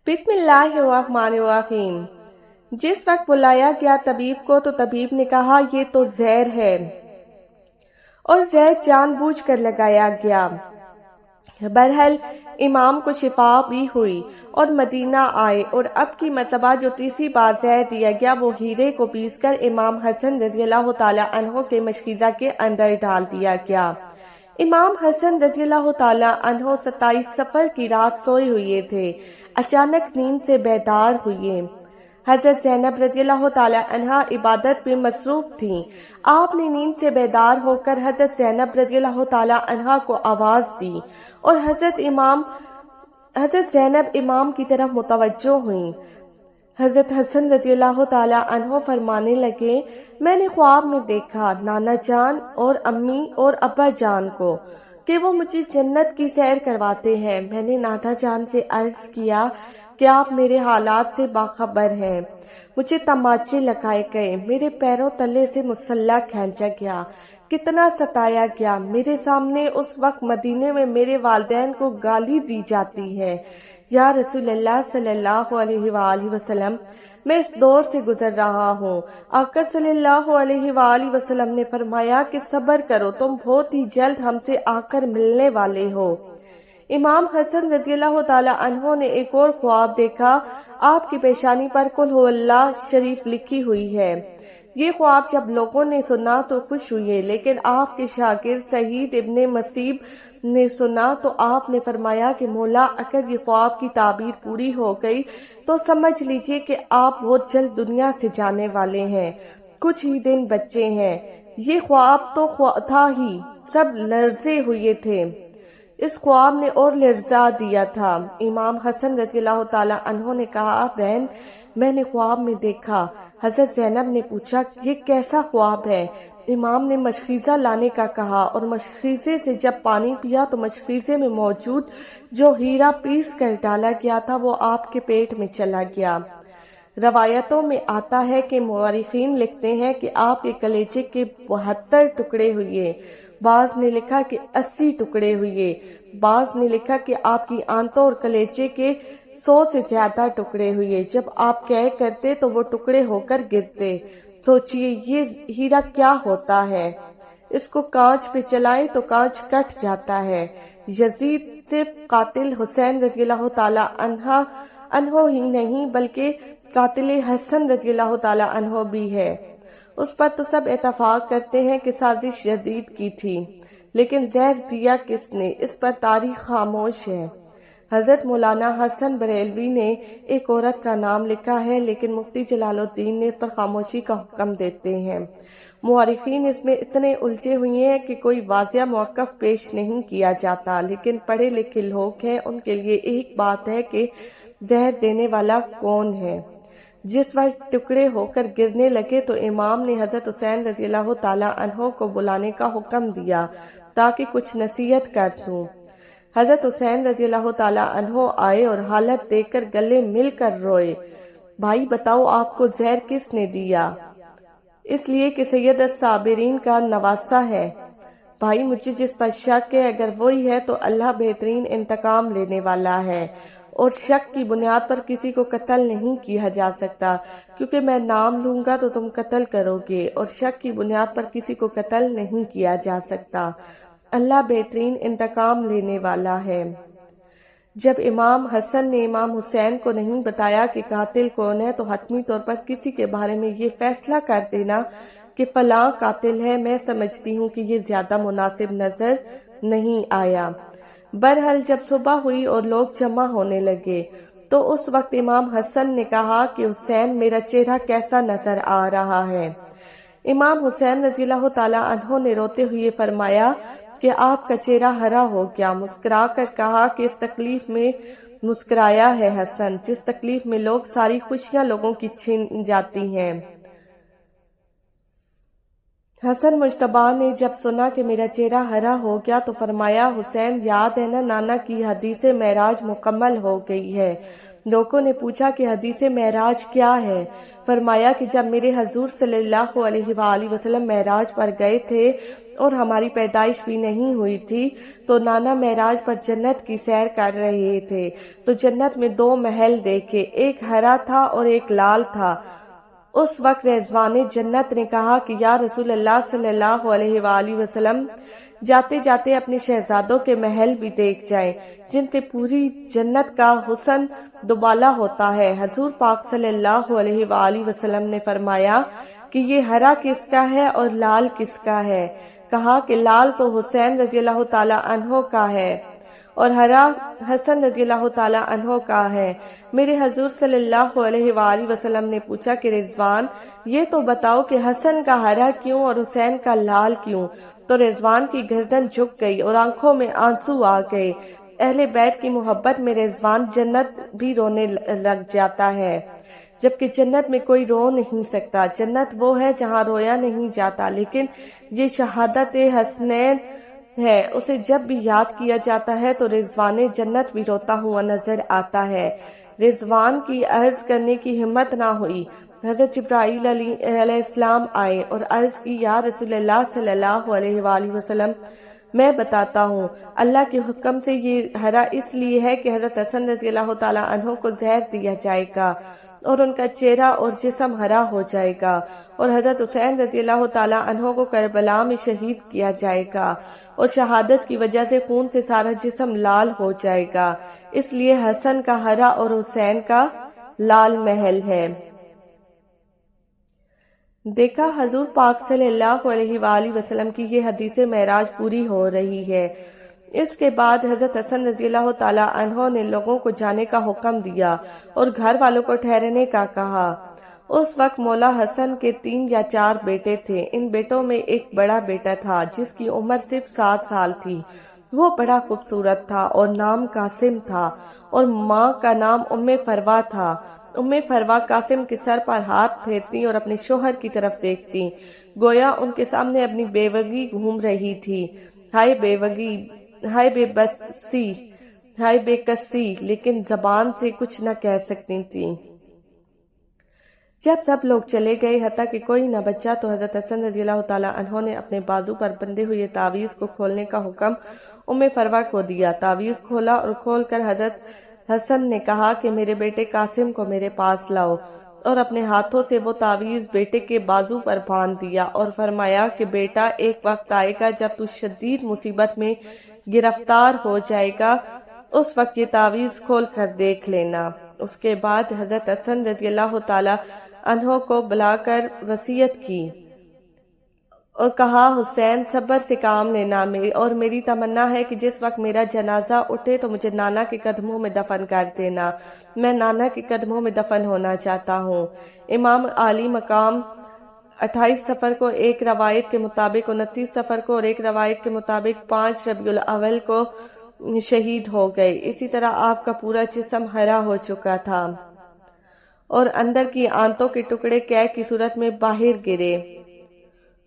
بسم اللہ الرحمن الرحیم۔ جس وقت بلایا گیا طبیب کو تو طبیب نے کہا یہ تو زہر ہے اور زہر جان بوجھ کر لگایا گیا۔ بہرحال امام کو شفا بھی ہوئی اور مدینہ آئے، اور اب کی مرتبہ جو تیسری بار زہر دیا گیا وہ ہیرے کو پیس کر امام حسن رضی اللہ تعالیٰ عنہ کے مشکیزہ کے اندر ڈال دیا گیا۔ امام حسن رضی اللہ تعالیٰ عنہ 27 صفر کی رات سوئے ہوئے تھے، اچانک نیند سے بیدار ہوئے۔ حضرت زینب رضی اللہ تعالیٰ عنہ عبادت میں مصروف تھیں۔ آپ نے نیند سے بیدار ہو کر حضرت زینب رضی اللہ تعالیٰ عنہ کو آواز دی اور حضرت زینب امام کی طرف متوجہ ہوئیں۔ حضرت حسن رضی اللہ تعالیٰ عنہ فرمانے لگے، میں نے خواب میں دیکھا نانا جان اور امی اور ابا جان کو کہ وہ مجھے جنت کی سیر کرواتے ہیں۔ میں نے نانا جان سے عرض کیا کہ آپ میرے حالات سے باخبر ہیں۔ مجھے تماچے لگائے گئے، میرے پیروں تلے سے مسلح کھینچا گیا، کتنا ستایا گیا۔ میرے سامنے اس وقت مدینے میں میرے والدین کو گالی دی جاتی ہے۔ یا رسول اللہ صلی اللہ علیہ وآلہ وسلم، میں اس دور سے گزر رہا ہوں۔ آقا صلی اللہ علیہ وآلہ وسلم نے فرمایا کہ صبر کرو، تم بہت ہی جلد ہم سے آ کر ملنے والے ہو۔ امام حسن رضی اللہ تعالیٰ عنہ نے ایک اور خواب دیکھا۔ آپ کی پیشانی پر قل ہو اللہ شریف لکھی ہوئی ہے۔ یہ خواب جب لوگوں نے سنا تو خوش ہوئے، لیکن آپ کے شاگرد سعید ابن مسیب نے سنا تو آپ نے فرمایا کہ مولا اگر یہ خواب کی تعبیر پوری ہو گئی تو سمجھ لیجئے کہ آپ بہت جلد دنیا سے جانے والے ہیں، کچھ ہی دن بچے ہیں۔ یہ خواب تو تھا ہی، سب لرزے ہوئے تھے۔ اس خواب نے اور لرزا دیا تھا۔ امام حسن رضی اللہ تعالیٰ عنہ نے کہا، بہن میں نے خواب میں دیکھا۔ حضرت زینب نے پوچھا یہ کیسا خواب ہے؟ امام نے مشخیزہ لانے کا کہا اور مشخیزے سے جب پانی پیا تو مشخیزے میں موجود جو ہیرا پیس کر ڈالا گیا تھا وہ آپ کے پیٹ میں چلا گیا۔ روایتوں میں آتا ہے کہ مورخین لکھتے ہیں کہ آپ کے کلیجے کے 72 ٹکڑے ہوئے، بعض نے لکھا کہ 80 ٹکڑے ہوئے، بعض نے لکھا کہ آپ کی آنتوں اور کلیجے کے 100 سے زیادہ ٹکڑے ہوئے۔ جب آپ قے کرتے تو وہ ٹکڑے ہو کر گرتے۔ سوچئے یہ ہیرا کیا ہوتا ہے؟ اس کو کانچ پہ چلائیں تو کانچ کٹ جاتا ہے۔ یزید صرف قاتل حسین رضی اللہ تعالیٰ عنہ ہی نہیں بلکہ قاتل حسن رضی اللہ تعالیٰ عنہ بھی ہے۔ اس پر تو سب اتفاق کرتے ہیں کہ سازش یزید کی تھی، لیکن زہر دیا کس نے، اس پر تاریخ خاموش ہے۔ حضرت مولانا حسن بریلوی نے ایک عورت کا نام لکھا ہے، لیکن مفتی جلال الدین نے اس پر خاموشی کا حکم دیتے ہیں۔ مورخین اس میں اتنے الجھے ہوئے ہیں کہ کوئی واضح موقف پیش نہیں کیا جاتا، لیکن پڑھے لکھے لوگ ہیں ان کے لیے ایک بات ہے کہ زہر دینے والا کون ہے۔ جس وقت ٹکڑے ہو کر گرنے لگے تو امام نے حضرت حسین رضی اللہ تعالیٰ عنہ کو بلانے کا حکم دیا تاکہ کچھ نصیحت کر دوں۔ حضرت حسین رضی اللہ تعالیٰ عنہ آئے اور حالت دیکھ کر گلے مل کر روئے۔ بھائی بتاؤ آپ کو زہر کس نے دیا؟ اس لیے کہ سید الصابرین کا نواسہ ہے۔ بھائی مجھے جس پر شک ہے اگر وہی ہے تو اللہ بہترین انتقام لینے والا ہے، اور شک کی بنیاد پر کسی کو قتل نہیں کیا جا سکتا، کیونکہ میں نام لوں گا تو تم قتل کرو گے، اور شک کی بنیاد پر کسی کو قتل نہیں کیا جا سکتا۔ اللہ بہترین انتقام لینے والا ہے۔ جب امام حسن نے امام حسین کو نہیں بتایا کہ قاتل کون ہے تو حتمی طور پر کسی کے بارے میں یہ فیصلہ کر دینا کہ فلاں قاتل ہے، میں سمجھتی ہوں کہ یہ زیادہ مناسب نظر نہیں آیا۔ بہرحال جب صبح ہوئی اور لوگ جمع ہونے لگے تو اس وقت امام حسن نے کہا کہ حسین میرا چہرہ کیسا نظر آ رہا ہے؟ امام حسین رضی اللہ تعالیٰ عنہ نے روتے ہوئے فرمایا کہ آپ کا چہرہ ہرا ہو گیا۔ مسکرا کر کہا کہ اس تکلیف میں مسکرایا ہے حسن جس تکلیف میں لوگ ساری خوشیاں لوگوں کی چھین جاتی ہیں۔ حسن مجتبیٰ نے جب سنا کہ میرا چہرہ ہرا ہو گیا تو فرمایا، حسین یاد ہے نا نانا کی حدیث معراج مکمل ہو گئی ہے۔ لوگوں نے پوچھا کہ حدیث معراج کیا ہے؟ فرمایا کہ جب میرے حضور صلی اللہ علیہ وآلہ وسلم معراج پر گئے تھے اور ہماری پیدائش بھی نہیں ہوئی تھی تو نانا معراج پر جنت کی سیر کر رہے تھے تو جنت میں 2 محل دیکھے، ایک ہرا تھا اور ایک لال تھا۔ اس وقت رضوان جنت نے کہا کہ یا رسول اللہ صلی اللہ علیہ وآلہ وسلم، جاتے جاتے اپنے شہزادوں کے محل بھی دیکھ جائیں جن سے پوری جنت کا حسن دوبالا ہوتا ہے۔ حضور پاک صلی اللہ علیہ وآلہ وسلم نے فرمایا کہ یہ ہرا کس کا ہے اور لال کس کا ہے؟ کہا کہ لال تو حسین رضی اللہ تعالی عنہ کا ہے اور ہرا حسن رضی اللہ تعالی عنہ کا ہے۔ میرے حضور صلی اللہ علیہ وآلہ وسلم نے پوچھا کہ رضوان یہ تو بتاؤ کہ حسن کا ہرا کیوں اور حسین کا لال کیوں؟ تو رضوان کی گردن جھک گئی اور آنکھوں میں آنسو آ گئے۔ اہل بیت کی محبت میں رضوان جنت بھی رونے لگ جاتا ہے، جبکہ جنت میں کوئی رو نہیں سکتا۔ جنت وہ ہے جہاں رویا نہیں جاتا، لیکن یہ شہادت حسنین ہے، اسے جب بھی یاد کیا جاتا ہے تو رضوان جنت بھی روتا ہوا نظر آتا ہے۔ رضوان کی عرض کرنے کی ہمت نہ ہوئی۔ حضرت جبرائیل علیہ السلام آئے اور عرض کی، یا رسول اللہ صلی اللہ علیہ وآلہ وسلم، میں بتاتا ہوں، اللہ کے حکم سے یہ ہرا اس لیے ہے کہ حضرت حسن رضی اللہ تعالیٰ عنہ کو زہر دیا جائے گا اور ان کا چہرہ اور جسم ہرا ہو جائے گا، اور حضرت حسین رضی اللہ تعالیٰ عنہ کو کربلا میں شہید کیا جائے گا اور شہادت کی وجہ سے خون سے سارا جسم لال ہو جائے گا، اس لیے حسن کا ہرا اور حسین کا لال محل ہے۔ دیکھا حضور پاک صلی اللہ علیہ وآلہ وسلم کی یہ حدیث معراج پوری ہو رہی ہے۔ اس کے بعد حضرت حسن رضی اللہ تعالیٰ عنہ نے لوگوں کو جانے کا حکم دیا اور گھر والوں کو ٹھہرنے کا کہا۔ اس وقت مولا حسن کے 3 یا 4 بیٹے تھے۔ ان بیٹوں میں ایک بڑا بیٹا تھا جس کی عمر صرف 7 سال تھی۔ وہ بڑا خوبصورت تھا اور نام قاسم تھا، اور ماں کا نام ام فروا تھا۔ ام فروا قاسم کے سر پر ہاتھ پھیرتی اور اپنے شوہر کی طرف دیکھتی، گویا ان کے سامنے اپنی بیوگی گھوم رہی تھی۔ ہائے بیوگی، ہائے بے بسی، ہائے بے کسی، لیکن زبان سے کچھ نہ کہہ سکتی تھی۔ جب سب لوگ چلے گئے حتیٰ کہ کوئی نہ بچا تو حضرت حسن رضی اللہ تعالیٰ عنہ نے اپنے بازو پر بندھے ہوئے تعویذ کو کھولنے کا حکم ام فروا کو دیا۔ تعویذ کھولا اور کھول کر حضرت حسن نے کہا کہ میرے بیٹے قاسم کو میرے پاس لاؤ، اور اپنے ہاتھوں سے وہ تعویذ بیٹے کے بازو پر باندھ دیا اور فرمایا کہ بیٹا، ایک وقت آئے گا جب تو شدید مصیبت میں گرفتار ہو جائے گا، اس وقت یہ تعویذ کھول کر دیکھ لینا۔ اس کے بعد حضرت حسن رضی اللہ تعالیٰ عنہ کو بلا کر وصیت کی اور کہا، حسین صبر سے کام لینا، اور میری تمنا ہے کہ جس وقت میرا جنازہ اٹھے تو مجھے نانا کے قدموں میں دفن کر دینا، میں نانا کے قدموں میں دفن ہونا چاہتا ہوں۔ امام عالی مقام 28 صفر کو ایک روایت کے مطابق، 29 صفر کو اور ایک روایت کے مطابق 5 ربیع الاول کو شہید ہو گئے۔ اسی طرح آپ کا پورا جسم ہرا ہو چکا تھا اور اندر کی آنتوں کے ٹکڑے قے کی صورت میں باہر گرے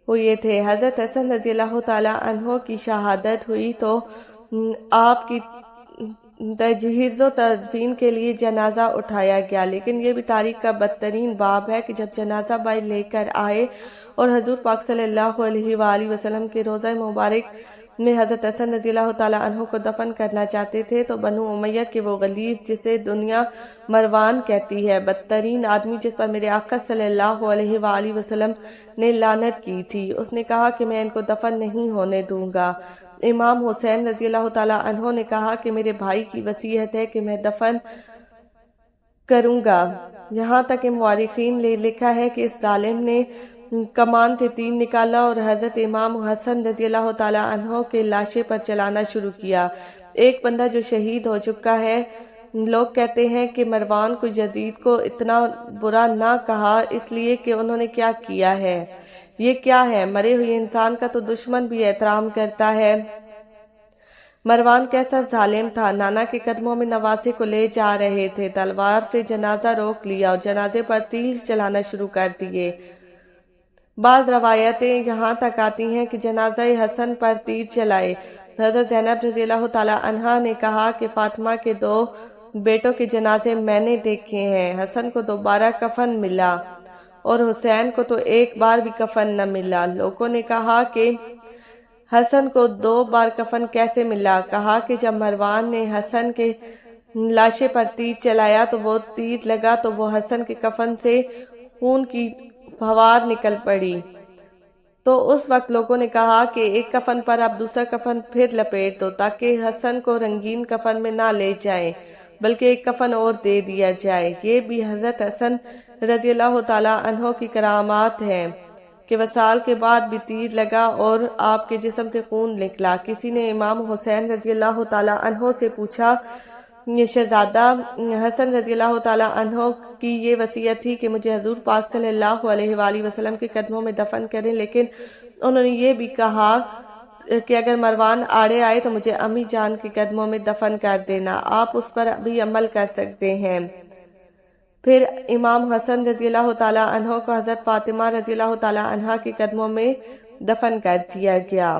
ہوئے تھے۔ حضرت حسن رضی اللہ تعالیٰ عنہ کی شہادت ہوئی تو آپ کی تجہیز و تدفین کے لیے جنازہ اٹھایا گیا، لیکن یہ بھی تاریخ کا بدترین باب ہے کہ جب جنازہ بائی لے کر آئے اور حضور پاک صلی اللہ علیہ وآلہ وسلم کے روضہ مبارک میں حضرت حسن رضی اللہ تعالیٰ عنہ کو دفن کرنا چاہتے تھے تو بنو امیہ کے وہ غلیظ، جسے دنیا مروان کہتی ہے، بدترین آدمی جس پر میرے آقا صلی اللہ علیہ وآلہ وسلم نے لعنت کی تھی، اس نے کہا کہ میں ان کو دفن نہیں ہونے دوں گا۔ امام حسین رضی اللہ تعالیٰ عنہ نے کہا کہ میرے بھائی کی وصیت ہے کہ میں دفن کروں گا۔ یہاں تک کہ مورخین نے لکھا ہے کہ اس ظالم نے کمان سے تیر نکالا اور حضرت امام حسن رضی اللہ تعالیٰ عنہ کے لاشے پر چلانا شروع کیا۔ ایک بندہ جو شہید ہو چکا ہے، لوگ کہتے ہیں کہ مروان کو یزید کو اتنا برا نہ کہا اس لیے کہ انہوں نے کیا کیا ہے۔ یہ کیا ہے؟ مرے ہوئے انسان کا تو دشمن بھی احترام کرتا ہے۔ مروان کیسا ظالم تھا، نانا کے قدموں میں نواسے کو لے جا رہے تھے، تلوار سے جنازہ روک لیا اور جنازے پر تیر چلانا شروع کر دیے۔ بعض روایتیں یہاں تک آتی ہیں کہ جنازہ حسن پر تیر چلائے۔ حضرت زینب رضی اللہ تعالی عنہا نے کہا کہ فاطمہ کے 2 بیٹوں کے جنازے میں نے دیکھے ہیں۔ حسن کو دوبارہ کفن ملا اور حسین کو تو ایک بار بھی کفن نہ ملا۔ لوگوں نے کہا کہ حسن کو 2 بار کفن کیسے ملا؟ کہا کہ جب مروان نے حسن کے لاشے پر تیر چلایا تو وہ تیر لگا تو وہ حسن کے کفن سے خون کی فوار نکل پڑی۔ تو اس وقت لوگوں نے کہا کہ ایک کفن پر اب دوسرا کفن پھر لپیٹ دو تاکہ حسن کو رنگین کفن میں نہ لے جائیں بلکہ ایک کفن اور دے دیا جائے۔ یہ بھی حضرت حسن رضی اللہ تعالیٰ عنہ کی کرامات ہیں کہ وصال کے بعد بھی تیر لگا اور آپ کے جسم سے خون نکلا۔ کسی نے امام حسین رضی اللہ تعالیٰ عنہ سے پوچھا، شہزادہ حسن رضی اللہ تعالیٰ عنہ کی یہ وصیت تھی کہ مجھے حضور پاک صلی اللہ علیہ وآلہ وسلم کے قدموں میں دفن کریں، لیکن انہوں نے یہ بھی کہا کہ اگر مروان آڑے آئے تو مجھے امی جان کے قدموں میں دفن کر دینا، آپ اس پر بھی عمل کر سکتے ہیں۔ پھر امام حسن رضی اللہ تعالیٰ عنہ کو حضرت فاطمہ رضی اللہ تعالیٰ عنہ کے قدموں میں دفن کر دیا گیا۔